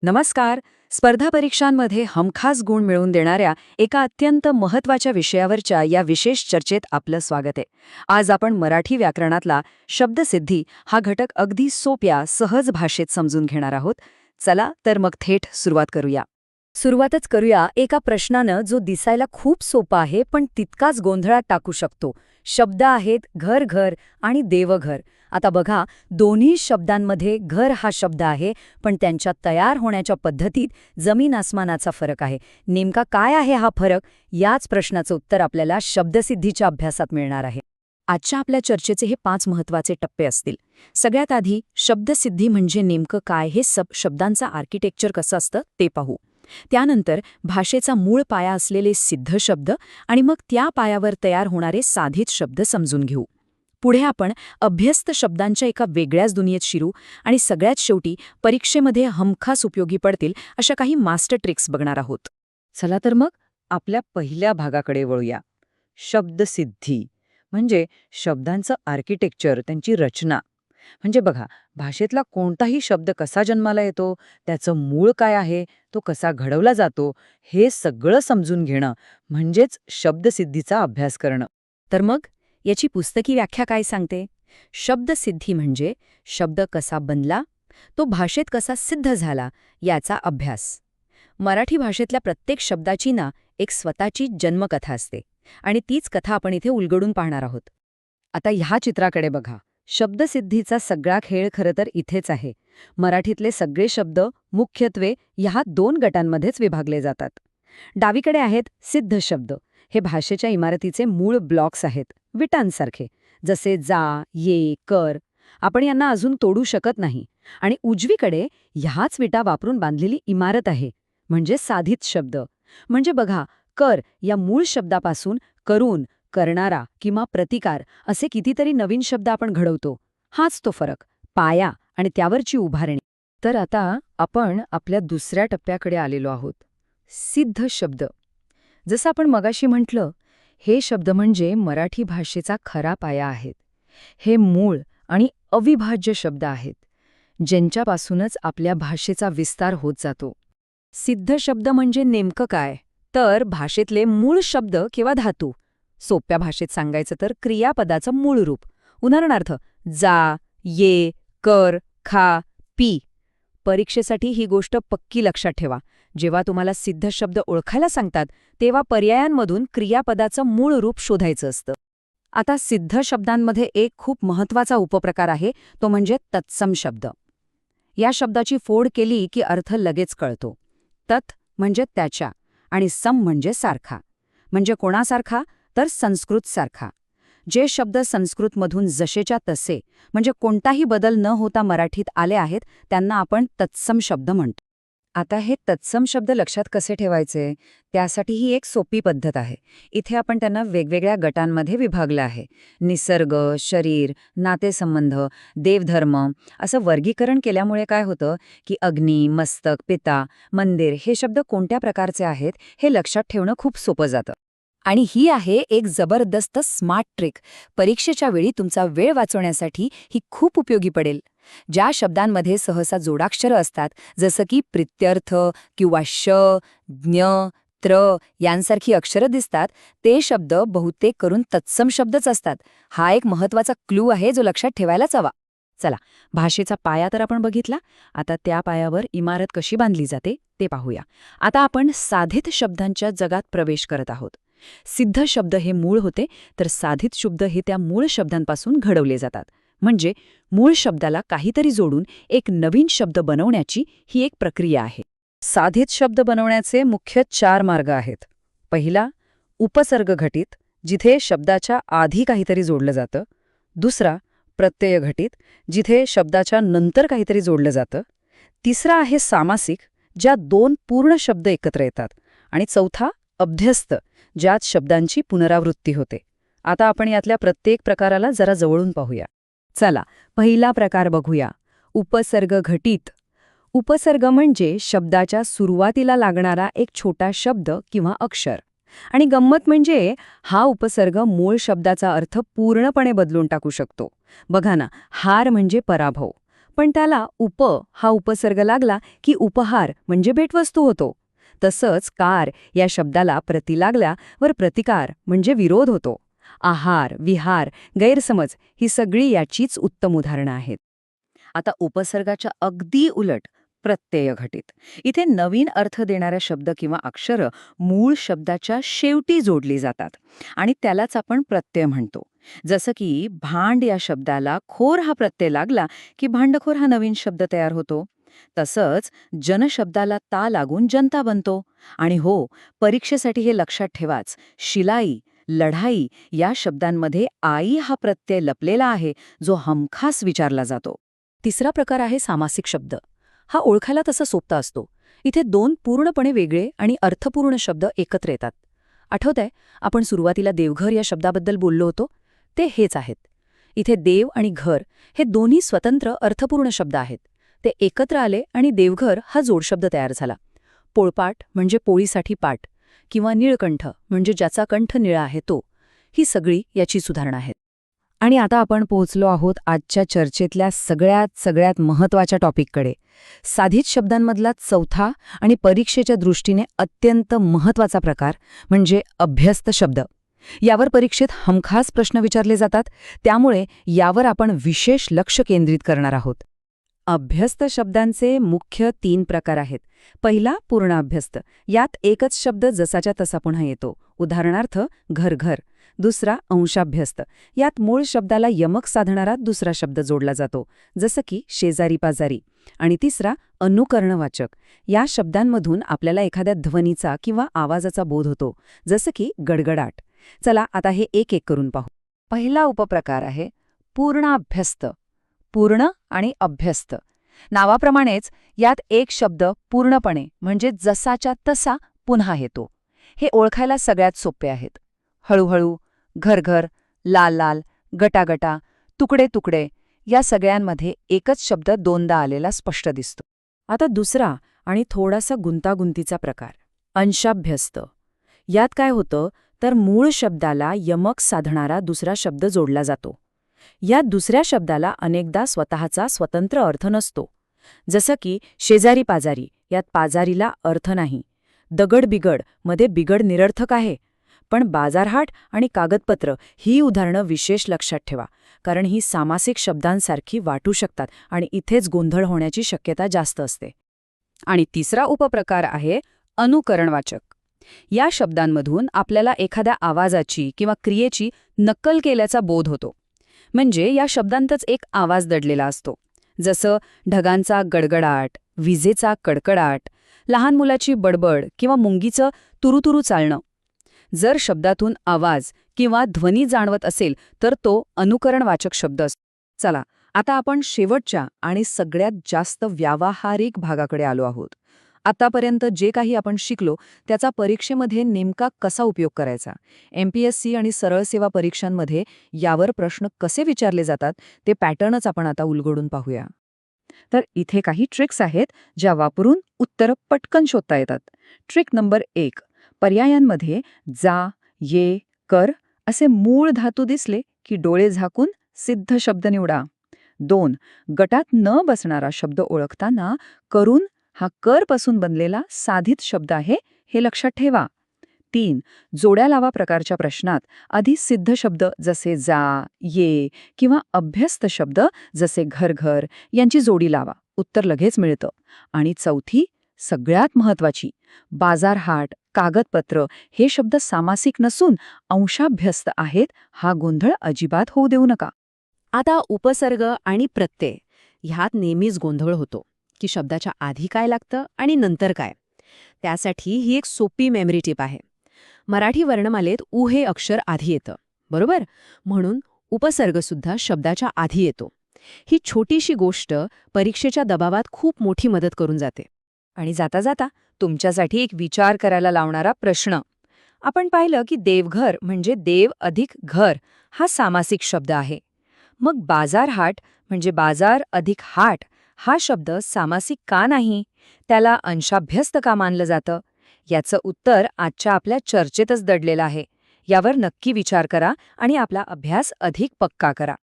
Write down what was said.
नमस्कार. स्पर्धा परीक्षांमध्ये हमखास गुण मिळवून देणाऱ्या एका अत्यंत महत्त्वाच्या विषयावरच्या या विशेष चर्चेत आपलं स्वागत आहे. आज आपण मराठी व्याकरणातला शब्दसिद्धी हा घटक अगदी सोप्या, सहज भाषेत समजून घेणार आहोत. चला तर मग थेट सुरुवात करूया. सुरुवातच करूया एका प्रश्नानं जो दिसायला खूप सोपा आहे पण तितकाच गोंधळात टाकू शकतो. शब्द आहेत घर घर आणि देवघर. आता बघा, दोन्ही शब्दांमध्ये घर हा शब्द आहे, पण त्यांच्या तयार होण्याच्या पद्धतीत जमीन आसमानाचा फरक आहे. नेमका काय आहे हा फरक? याच प्रश्नाचं उत्तर आपल्याला शब्दसिद्धीच्या अभ्यासात मिळणार आहे. आजच्या आपल्या चर्चेचे हे 5 महत्त्वाचे टप्पे असतील. सगळ्यात आधी शब्दसिद्धी म्हणजे नेमकं काय, हे शब्दांचं आर्किटेक्चर कसं असतं ते पाहू. त्यानंतर भाषेचा मूळ पाया असलेले सिद्ध शब्द आणि मग त्या पायावर तयार होणारे साधित शब्द समजून घेऊ. पुढे आपण अभ्यस्त शब्दांच्या एका वेगळ्याच दुनियेत शिरू आणि सगळ्यात शेवटी परीक्षेमध्ये हमखास उपयोगी पडतील अशा काही मास्टर ट्रिक्स बघणार आहोत. चला तर मग आपल्या पहिल्या भागाकडे वळूया. शब्दसिद्धी म्हणजे शब्दांचं आर्किटेक्चर, त्यांची रचना. म्हणजे बघा, भाषेतला कोणताही शब्द कसा जन्माला येतो, त्याचं मूळ काय आहे, तो कसा घडवला जातो, हे सगळं समजून घेणं म्हणजेच शब्दसिद्धीचा अभ्यास करणं. तर मग याची पुस्तकी व्याख्या काय सांगते? शब्दसिद्धी म्हणजे शब्द कसा बनला, तो भाषेत कसा सिद्ध झाला, याचा अभ्यास. मराठी भाषेतल्या प्रत्येक शब्दाची ना एक स्वतःची जन्मकथा असते आणि तीच कथा आपण इथे उलगडून पाहणार आहोत. आता ह्या चित्राकडे बघा. शब्दसिद्धीचा सगळा खेळ खरं तर इथेच आहे. मराठीतले सगळे शब्द मुख्यत्वे ह्या 2 गटांमध्येच विभागले जातात. डावीकडे आहेत सिद्ध शब्द. हे भाषेच्या इमारतीचे मूळ ब्लॉक्स आहेत, विटांसारखे, जसे जा, ये, कर. आपण यांना अजून तोडू शकत नाही. आणि उजवीकडे ह्याच विटा वापरून बांधलेली इमारत आहे, म्हणजे साधित शब्द. म्हणजे बघा, कर या मूळ शब्दापासून करून, करणारा किंवा प्रतिकार असे कितीतरी नवीन शब्द आपण घडवतो. हाच तो फरक, पाया आणि त्यावरची उभारणी. तर आता आपण आपल्या दुसऱ्या टप्प्याकडे आलेलो आहोत. सिद्ध शब्द. जसं आपण मगाशी म्हटलं, हे शब्द म्हणजे मराठी भाषेचा खरा पाया आहेत. हे मूळ आणि अविभाज्य शब्द आहेत, ज्यांच्यापासूनच आपल्या भाषेचा विस्तार होत जातो. सिद्ध शब्द म्हणजे नेमकं काय? तर भाषेतले मूळ शब्द किंवा धातू. सोप्या भाषेत सांगायचं तर क्रियापदाचं मूळ रूप. उदाहरणार्थ, जा, ये, कर, खा, पी. परीक्षेसाठी ही गोष्ट पक्की लक्षात ठेवा. जेव्हा तुम्हाला सिद्ध शब्द ओळखायला सांगतात, तेव्हा पर्यायांमधून क्रियापदाचं मूळ रूप शोधायचं असतं. आता सिद्ध शब्दांमध्ये एक खूप महत्त्वाचा उपप्रकार आहे, तो म्हणजे तत्सम शब्द. या शब्दाची फोड केली की अर्थ लगेच कळतो. तत् म्हणजे त्याच्या आणि सम म्हणजे सारखा. म्हणजे कोणासारखा? तर संस्कृतसारखा. जे शब्द संस्कृतमधून जसेच्या तसे म्हणजे कोणताही बदल न होता मराठीत आले आहेत, त्यांना आपण तत्सम शब्द म्हणतो. आता हे तत्सम शब्द लक्षात कसे ठेवायचे? त्यासाठी ही एक सोपी पद्धत आहे. इथे आपण त्यांना वेगवेगळ्या गटांमध्ये विभागलं आहे. निसर्ग, शरीर, नातेसंबंध, देवधर्म असं वर्गीकरण केल्यामुळे काय होतं की अग्नी, मस्तक, पिता, मंदिर हे शब्द कोणत्या प्रकारचे आहेत हे लक्षात ठेवणं खूप सोपं जातं. आणि ही आहे एक जबरदस्त स्मार्ट ट्रिक. परीक्षेच्या वेळी तुमचा वेळ वाचवण्यासाठी ही खूप उपयोगी पडेल. ज्या शब्दांमध्ये सहसा जोडाक्षरं असतात, जसं की प्रित्यर्थ किंवा श, ज्ञ, त्र यांसारखी अक्षरं दिसतात, ते शब्द बहुतेक करून तत्सम शब्दच असतात. हा एक महत्त्वाचा क्लू आहे जो लक्षात ठेवायलाच हवा. चला, भाषेचा पाया तर आपण बघितला. आता त्या पायावर इमारत कशी बांधली जाते ते पाहूया. आता आपण साधित शब्दांच्या जगात प्रवेश करत आहोत. सिद्ध शब्द हे मूळ होते, तर साधित शब्द हे त्या मूळ शब्दांपासून घडवले जातात. म्हणजे मूळ शब्दाला काहीतरी जोडून एक नवीन शब्द बनवण्याची ही एक प्रक्रिया आहे. साधित शब्द बनवण्याचे मुख्य 4 मार्ग आहेत. पहिला, उपसर्ग घटित, जिथे शब्दाच्या आधी काहीतरी जोडलं जातं. दुसरा, प्रत्यय घटित, जिथे शब्दाच्या नंतर काहीतरी जोडलं जातं. तिसरा आहे सामासिक, ज्यात 2 पूर्ण शब्द एकत्र येतात. आणि चौथा, अभ्यस्त, ज्यात शब्दांची पुनरावृत्ती होते. आता आपण यातल्या प्रत्येक प्रकाराला जरा जवळून पाहूया. चला, पहिला प्रकार बघूया. उपसर्ग घटित. उपसर्ग म्हणजे शब्दाच्या सुरुवातीला लागणारा एक छोटा शब्द किंवा अक्षर. आणि गंमत म्हणजे हा उपसर्ग मूळ शब्दाचा अर्थ पूर्णपणे बदलून टाकू शकतो. बघा ना, हार म्हणजे पराभव, पण त्याला उप हा उपसर्ग लागला की उपहार म्हणजे भेटवस्तू होतो. तसंच कार या शब्दाला प्रति लागल्यावर प्रतिकार म्हणजे विरोध होतो. आहार, विहार, गैरसमज ही सगळी याचीच उत्तम उदाहरणं आहेत. आता उपसर्गाच्या अगदी उलट प्रत्यय घटित. इथे नवीन अर्थ देणाऱ्या शब्द किंवा अक्षरं मूळ शब्दाच्या शेवटी जोडली जातात आणि त्यालाच आपण प्रत्यय म्हणतो. जसं की भांड या शब्दाला खोर हा प्रत्यय लागला की भांडखोर हा नवीन शब्द तयार होतो. तसंच जन शब्दाला ता लागून जनता बनतो. आणि हो, परीक्षेसाठी हे लक्षात ठेवाच, शिलाई, लढाई या शब्दांमध्ये आई हा प्रत्यय लपलेला आहे, जो हमखास विचारला जातो. तिसरा प्रकार आहे सामासिक शब्द. हा ओळखायला तसा सोपा असतो. इथे दोन पूर्णपणे वेगळे आणि अर्थपूर्ण शब्द एकत्र येतात. आठवतंय, आपण सुरुवातीला देवघर या शब्दाबद्दल बोललो होतो? ते हेच आहेत. इथे देव आणि घर हे दोन्ही स्वतंत्र अर्थपूर्ण शब्द आहेत. ते एकत्र आले आणि देवघर हा जोडशब्द तयार झाला. पोळपाट म्हणजे पोळीसाठी पाट किंवा निळकंठ म्हणजे ज्याचा कंठ निळा आहे तो. ही सगळी याची उदाहरणं आहेत. आणि आता आपण पोहोचलो आहोत आजच्या चर्चेतल्या सगळ्यात महत्त्वाच्या टॉपिककडे. साधित शब्दांमधला चौथा आणि परीक्षेच्या दृष्टीने अत्यंत महत्त्वाचा प्रकार म्हणजे अभ्यस्त शब्द. यावर परीक्षेत हमखास प्रश्न विचारले जातात, त्यामुळे यावर आपण विशेष लक्ष केंद्रित करणार आहोत. अभ्यस्त शब्दांचे मुख्य 3 प्रकार आहेत. पहिला पूर्ण अभ्यस्त. यात एकच शब्द जसाच्या तसा पुन्हा येतो. उदाहरणार्थ घर. दुसरा अंशाभ्यस्त. यात मूळ शब्दाला यमक साधणारा दुसरा शब्द जोडला जातो, जसं की शेजारी पाजारी. आणि तिसरा अनुकरणवाचक. या शब्दांमधून आपल्याला एखाद्या ध्वनीचा किंवा आवाजाचा बोध होतो, जसं की गडगडाट. चला आता हे एक करून पाहू. पहिला उपप्रकार आहे पूर्णाभ्यस्त. पूर्ण आणि अभ्यस्त. नावाप्रमाणेच यात एक शब्द पूर्णपणे म्हणजे जसाच्या तसा पुन्हा येतो. हे ओळखायला सगळ्यात सोपे आहेत. हळूहळू, घर, लाल, गटागटा, तुकडे या सगळ्यांमध्ये एकच शब्द दोनदा आलेला स्पष्ट दिसतो. आता दुसरा आणि थोडासा गुंतागुंतीचा प्रकार, अंशाभ्यस्त. यात काय होतं तर मूळ शब्दाला यमक साधणारा दुसरा शब्द जोडला जातो. या दुसऱ्या शब्दाला अनेकदा स्वतःचा स्वतंत्र अर्थ नसतो. जसं की शेजारी पाजारी. यात पाजारीला अर्थ नाही. दगड मध्ये बिगड निरर्थक आहे. पण बाजारहाट आणि कागदपत्र ही उदाहरणं विशेष लक्षात ठेवा, कारण ही सामासिक शब्दांसारखी वाटू शकतात आणि इथेच गोंधळ होण्याची शक्यता जास्त असते. आणि तिसरा उपप्रकार आहे अनुकरणवाचक. या शब्दांमधून आपल्याला एखाद्या आवाजाची किंवा क्रियेची नक्कल केल्याचा बोध होतो. म्हणजे या शब्दांतच एक आवाज दडलेला असतो. जसं ढगांचा गडगडाट, विजेचा कडकडाट, लहान मुलाची बडबड किंवा मुंगीचं तुरुतुरू चालणं. जर शब्दातून आवाज किंवा ध्वनी जाणवत असेल तर तो अनुकरणवाचक शब्द असतो. चला, आता आपण शेवटच्या आणि सगळ्यात जास्त व्यावहारिक भागाकडे आलो आहोत. आतापर्यंत जे काही आपण शिकलो त्याचा परीक्षेमध्ये नेमका कसा उपयोग करायचा, MPSC आणि सरळ सेवा परीक्षांमध्ये यावर प्रश्न कसे विचारले जातात ते पॅटर्नच आपण आता उलगडून पाहूया. तर इथे काही ट्रिक्स आहेत ज्या वापरून उत्तरं पटकन शोधता येतात. Trick number 1. पर्यायांमध्ये जा, ये, कर असे मूळ धातू दिसले की डोळे झाकून सिद्ध शब्द निवडा. 2. गटात न बसणारा शब्द ओळखताना करून हा कर पासून बनलेला साधित शब्द आहे हे लक्षात ठेवा. 3. जोड्या लावा प्रकारच्या प्रश्नात आधी सिद्ध शब्द जसे जा, ये किंवा अभ्यस्त शब्द जसे घर यांची जोडी लावा. उत्तर लगेच मिळतं. आणि 4. सगळ्यात महत्वाची, बाजारहाट, कागदपत्र हे शब्द सामासिक नसून अंशाभ्यस्त आहेत हा गोंधळ अजिबात होऊ देऊ नका. आता उपसर्ग आणि प्रत्यय ह्यात नेहमीच गोंधळ होतो की शब्दाच्या आधी काय लागतं आणि नंतर काय. त्यासाठी ही एक सोपी मेमरी टिप आहे. मराठी वर्णमालेत उ हे अक्षर आधी येतं, बरोबर? म्हणून उपसर्गसुद्धा शब्दाच्या आधी येतो. ही छोटीशी गोष्ट परीक्षेच्या दबावात खूप मोठी मदत करून जाते. आणि जाता जाता तुमच्यासाठी एक विचार करायला लावणारा प्रश्न. आपण पाहिलं की देवघर म्हणजे देव अधिक घर हा सामासिक शब्द आहे. मग बाजारहाट म्हणजे बाजार अधिक हाट हा शब्द सामासिक का नाही? त्याला अंशाभ्यस्त का मानलं जातं? याचं उत्तर आजच्या आपल्या चर्चेतच दडलेलं आहे. यावर नक्की विचार करा आणि आपला अभ्यास अधिक पक्का करा.